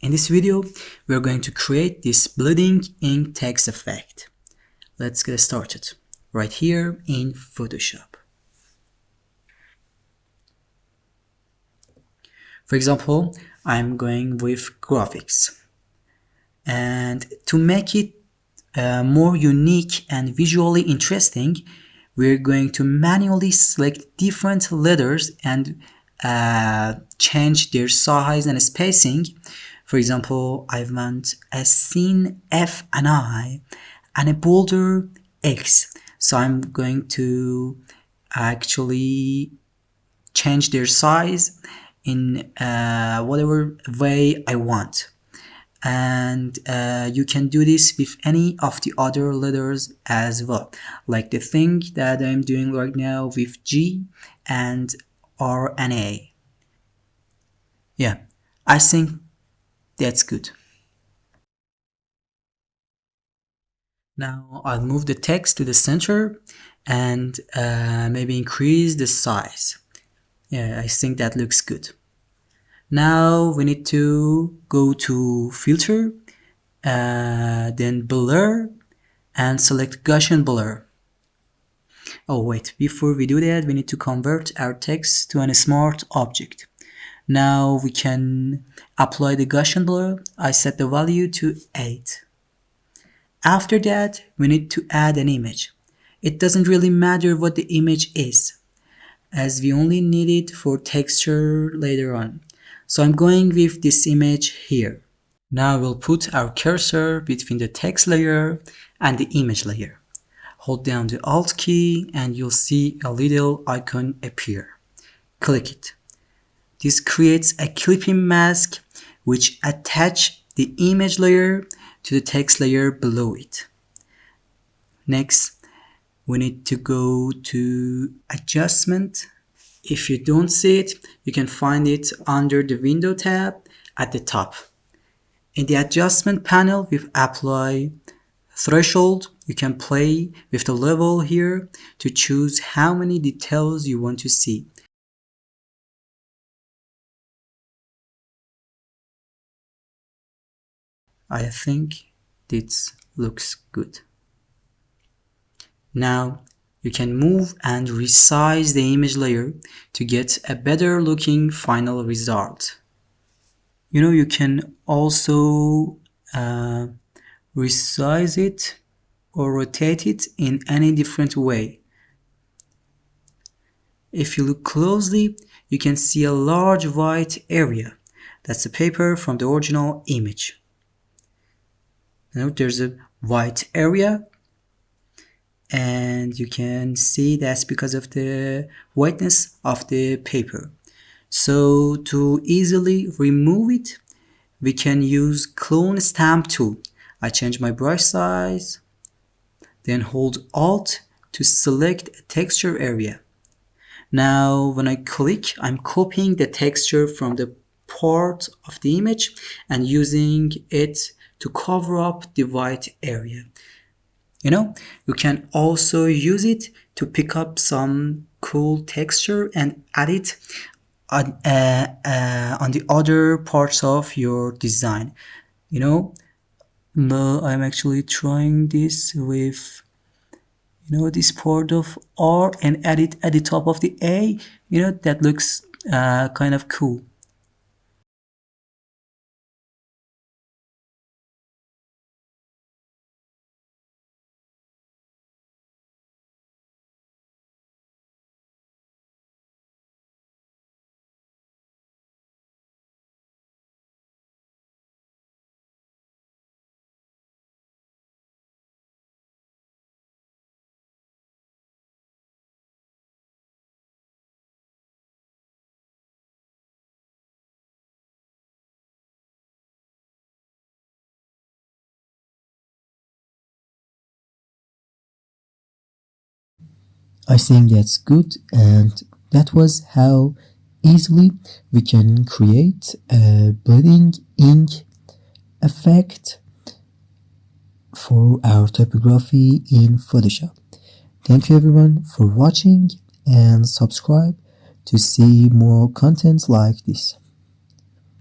In this video, we're going to create this bleeding ink text effect. Let's get started right here in Photoshop. For example, I'm going with graphics. And to make it more unique and visually interesting, we're going to manually select different letters and change their size and spacing. For example, I want a thin F and I and a bolder X. So I'm going to actually change their size in whatever way I want. And you can do this with any of the other letters as well, like the thing that I'm doing right now with G and R and A. Yeah, I think that's good. Now I'll move the text to the center and maybe increase the size. Yeah, I think that looks good. Now we need to go to filter, then blur, and select Gaussian blur. Oh wait, before we do that, we need to convert our text to a smart object. Now we can apply the Gaussian blur. I set the value to 8. After that, we need to add an image. It doesn't really matter what the image is, as we only need it for texture later on. So I'm going with this image here. Now we'll put our cursor between the text layer and the image layer. Hold down the Alt key and you'll see a little icon appear. Click it. This creates a clipping mask which attaches the image layer to the text layer below it. Next, we need to go to Adjustment. If you don't see it, you can find it under the Window tab at the top. In the Adjustment panel with Apply Threshold, you can play with the level here to choose how many details you want to see. I think this looks good. Now you can move and resize the image layer to get a better looking final result. You can also resize it or rotate it in any different way. If you look closely, you can see a large white area. That's the paper from the original image. Now there's a white area, and you can see that's because of the whiteness of the paper. So to easily remove it, we can use Clone Stamp tool. I change my brush size, then hold Alt to select a texture area. Now when I click, I'm copying the texture from the part of the image and using it to cover up the white area. You can also use it to pick up some cool texture and add it on the other parts of your design. I'm actually trying this with this part of R and add it at the top of the A. That looks kind of cool. I think that's good, and that was how easily we can create a bleeding ink effect for our typography in Photoshop. Thank you everyone for watching, and subscribe to see more content like this.